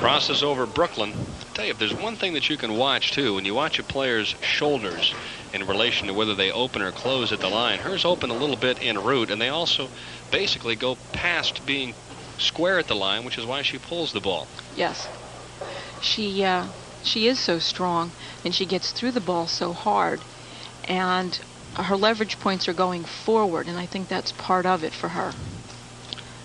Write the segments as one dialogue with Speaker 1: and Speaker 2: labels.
Speaker 1: Crosses over Brooklyn. I tell you, if there's one thing that you can watch too, when you watch a player's shoulders in relation to whether they open or close at the line, hers open a little bit en route, and they also basically go past being square at the line, which is why she pulls the ball.
Speaker 2: Yes. She is so strong, and she gets through the ball so hard, and her leverage points are going forward, and I think that's part of it for her.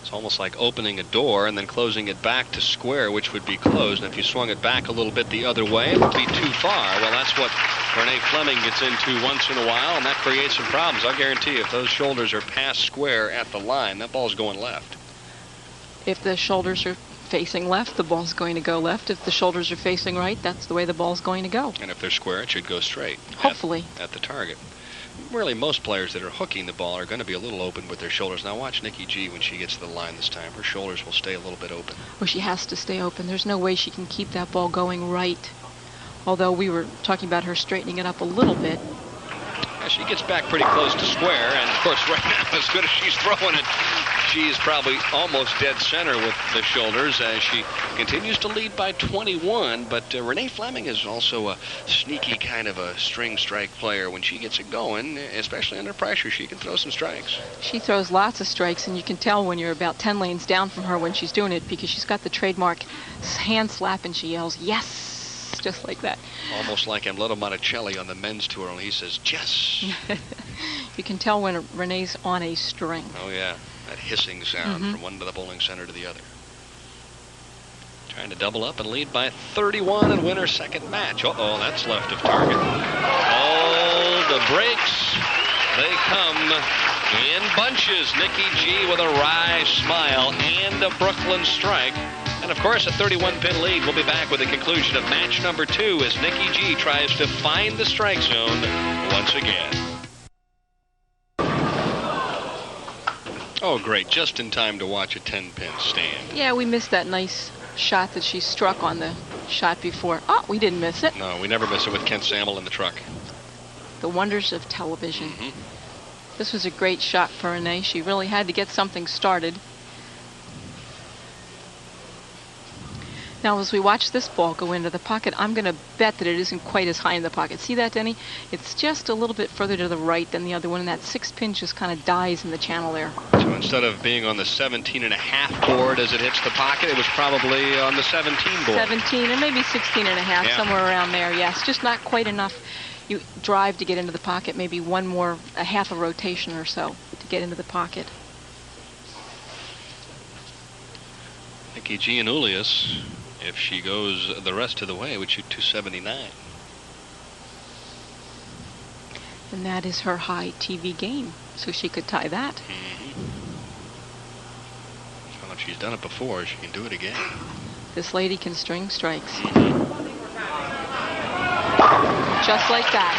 Speaker 1: It's almost like opening a door and then closing it back to square, which would be closed. And if you swung it back a little bit the other way, it would be too far. Well, that's what Rene Fleming gets into once in a while, and that creates some problems. I'll guarantee you, if those shoulders are past square at the line, that ball's going left.
Speaker 2: If the shoulders are facing left, the ball's going to go left. If the shoulders are facing right, that's the way the ball's going to go.
Speaker 1: And if they're square, it should go straight.
Speaker 2: Hopefully.
Speaker 1: At the target. Really, most players that are hooking the ball are going to be a little open with their shoulders. Now watch Nikki G when she gets to the line this time. Her shoulders will stay a little bit open.
Speaker 2: Well, she has to stay open. There's no way she can keep that ball going right. Although we were talking about her straightening it up a little bit.
Speaker 1: Yeah, she gets back pretty close to square, and of course right now, as good as she's throwing it, she's probably almost dead center with the shoulders as she continues to lead by 21. But Rene Fleming is also a sneaky kind of a string strike player. When she gets it going, especially under pressure, she can throw some strikes.
Speaker 2: She throws lots of strikes, and you can tell when you're about 10 lanes down from her when she's doing it, because she's got the trademark hand slap, and she yells, "Yes!" just like that.
Speaker 1: Almost like Amleto Monticelli on the men's tour, only he says, "Yes!"
Speaker 2: You can tell when Renee's on a string.
Speaker 1: Oh, yeah. That hissing sound from one to the bowling center to the other. Trying to double up and lead by 31 and win her second match. Uh-oh, that's left of target. Oh, the breaks. They come in bunches. Nikki G with a wry smile and a Brooklyn strike. And, of course, a 31-pin lead. We'll be back with the conclusion of match number 2 as Nikki G tries to find the strike zone once again. Oh, great. Just in time to watch a 10-pin stand.
Speaker 2: Yeah, we missed that nice shot that she struck on the shot before. Oh, we didn't miss it.
Speaker 1: No, we never miss it with Kent Samuel in the truck.
Speaker 2: The wonders of television. This was a great shot for Rene. She really had to get something started. Now, as we watch this ball go into the pocket, I'm going to bet that it isn't quite as high in the pocket. See that, Denny? It's just a little bit further to the right than the other one, and that 6-pin just kind of dies in the channel there.
Speaker 1: So instead of being on the 17.5 board as it hits the pocket, it was probably on the 17 board.
Speaker 2: 17 and maybe 16.5, somewhere around there, yes. Just not quite enough you drive to get into the pocket, maybe a half a rotation or so to get into the pocket.
Speaker 1: Nikki Gianulias, if she goes the rest of the way, would shoot 279.
Speaker 2: And that is her high TV game, so she could tie that.
Speaker 1: Well, if she's done it before, she can do it again.
Speaker 2: This lady can string strikes. Just like that.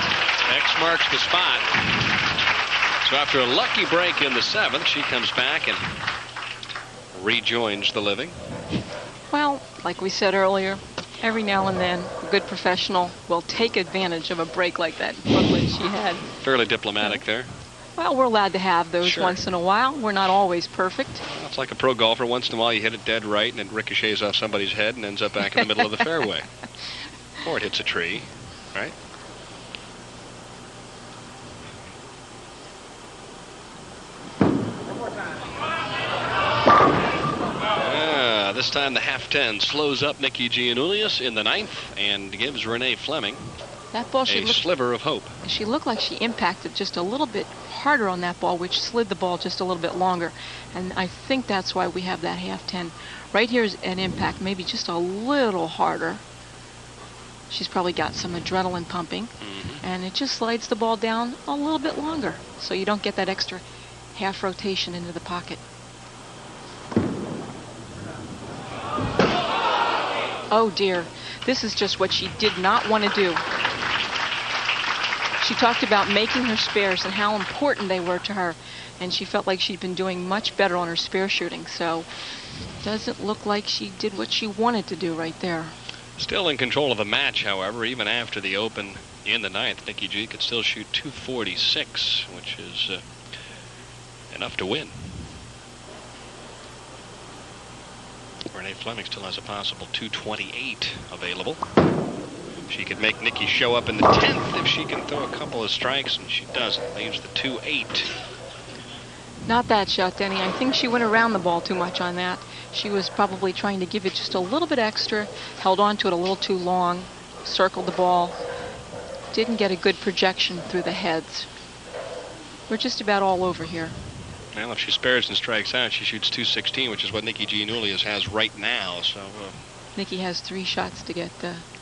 Speaker 1: X marks the spot. So after a lucky break in the 7th, she comes back and rejoins the living.
Speaker 2: Well, like we said earlier, every now and then a good professional will take advantage of a break like that Brooklyn she had.
Speaker 1: Fairly diplomatic there.
Speaker 2: Well, we're allowed to have those once in a while. We're not always perfect.
Speaker 1: Well, it's like a pro golfer. Once in a while you hit it dead right and it ricochets off somebody's head and ends up back in the middle of the fairway. Or it hits a tree, right? This time the half-10 slows up Nikki Gianulias in the 9th and gives Rene Fleming
Speaker 2: that ball,
Speaker 1: a sliver of hope.
Speaker 2: She looked like she impacted just a little bit harder on that ball, which slid the ball just a little bit longer. And I think that's why we have that half-10. Right here is an impact, maybe just a little harder. She's probably got some adrenaline pumping, and it just slides the ball down a little bit longer, so you don't get that extra half rotation into the pocket. Oh dear, this is just what she did not want to do. She talked about making her spares and how important they were to her, and she felt like she'd been doing much better on her spare shooting, so doesn't look like she did what she wanted to do right there.
Speaker 1: Still in control of the match, however, even after the open in the 9th, Nikki G could still shoot 246, which is enough to win. Rene Fleming still has a possible 228 available. She could make Nikki show up in the 10th if she can throw a couple of strikes, and she doesn't. Leaves the 2-8.
Speaker 2: Not that shot, Denny. I think she went around the ball too much on that. She was probably trying to give it just a little bit extra, held on to it a little too long, circled the ball, didn't get a good projection through the heads. We're just about all over here.
Speaker 1: Well, if she spares and strikes out, she shoots 216, which is what Nikki Gianulias has right now. So
Speaker 2: Nikki has 3 shots to get,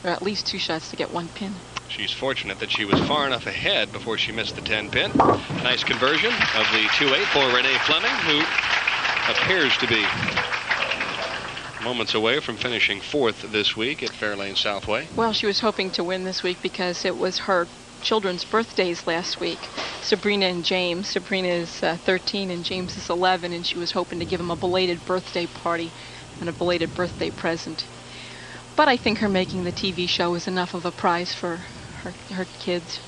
Speaker 2: or at least 2 shots to get 1 pin.
Speaker 1: She's fortunate that she was far enough ahead before she missed the 10 pin. Nice conversion of the 2-8 for Rene Fleming, who appears to be moments away from finishing 4th this week at Fairlane Southway.
Speaker 2: Well, she was hoping to win this week because it was her children's birthdays last week. Sabrina and James. Sabrina is 13 and James is 11, and she was hoping to give him a belated birthday party and a belated birthday present. But I think her making the TV show is enough of a prize for her kids.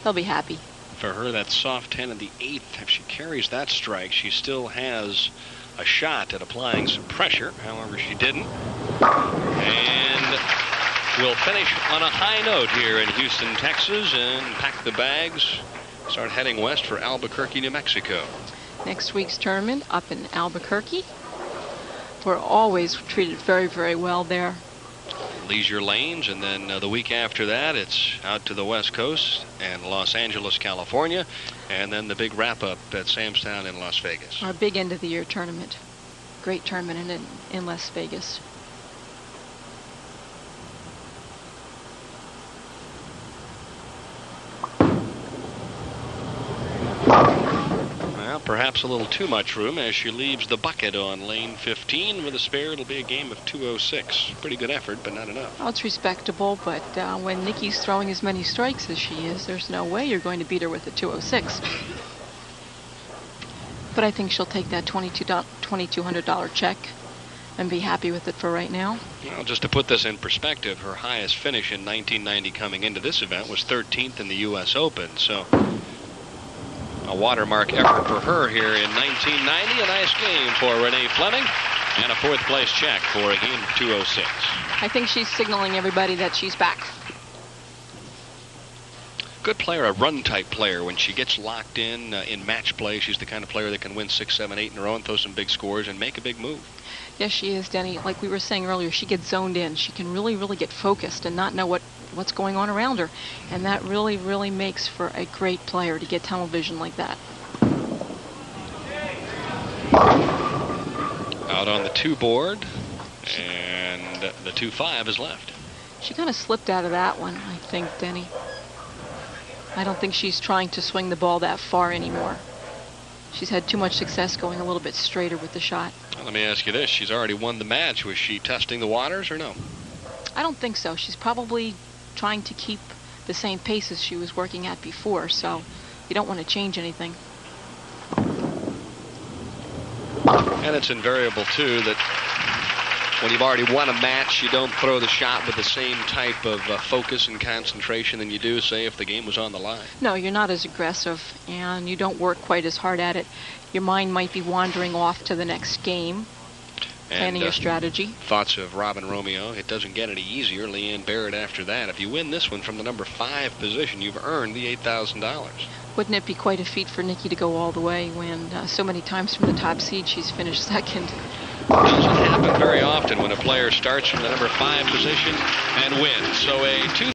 Speaker 2: They'll be happy.
Speaker 1: For her, that soft 10 in the 8th. If she carries that strike, she still has a shot at applying some pressure. However, she didn't. And we'll finish on a high note here in Houston, Texas, and pack the bags, start heading west for Albuquerque, New Mexico.
Speaker 2: Next week's tournament up in Albuquerque. We're always treated very, very well there.
Speaker 1: Leisure Lanes, and then the week after that, it's out to the West Coast and Los Angeles, California, and then the big wrap-up at Sam's Town in Las Vegas.
Speaker 2: Our big end-of-the-year tournament. Great tournament in Las Vegas.
Speaker 1: Well, perhaps a little too much room as she leaves the bucket on lane 15. With a spare, it'll be a game of 206. Pretty good effort, but not enough.
Speaker 2: Well, it's respectable, but when Nikki's throwing as many strikes as she is, there's no way you're going to beat her with a 206. But I think she'll take that $2,200 check and be happy with it for right now.
Speaker 1: Well, just to put this in perspective, her highest finish in 1990 coming into this event was 13th in the U.S. Open. So a watermark effort for her here in 1990. A nice game for Rene Fleming, and a 4th place check for a game of 206.
Speaker 2: I think she's signaling everybody that she's back.
Speaker 1: Good player, a run-type player. When she gets locked in match play, she's the kind of player that can win 6, 7, 8 in a row and throw some big scores and make a big move.
Speaker 2: Yes, she is, Denny. Like we were saying earlier, she gets zoned in. She can really, really get focused and not know what's going on around her. And that really, really makes for a great player to get tunnel vision like that.
Speaker 1: Out on the 2 board, and the 2-5 is left.
Speaker 2: She kind of slipped out of that one, I think, Denny. I don't think she's trying to swing the ball that far anymore. She's had too much success going a little bit straighter with the shot.
Speaker 1: Well, let me ask you this. She's already won the match. Was she testing the waters or no?
Speaker 2: I don't think so. She's probably trying to keep the same pace as she was working at before, so you don't want to change anything.
Speaker 1: And it's invariable, too, that when you've already won a match, you don't throw the shot with the same type of focus and concentration than you do, say, if the game was on the line.
Speaker 2: No, you're not as aggressive, and you don't work quite as hard at it. Your mind might be wandering off to the next game, planning your strategy.
Speaker 1: Thoughts of Robin Romeo. It doesn't get any easier. Leanne Barrett after that. If you win this one from the number 5 position, you've earned the $8,000.
Speaker 2: Wouldn't it be quite a feat for Nikki to go all the way when so many times from the top seed she's finished second?
Speaker 1: It doesn't happen very often when a player starts from the number 5 position and wins. So a 2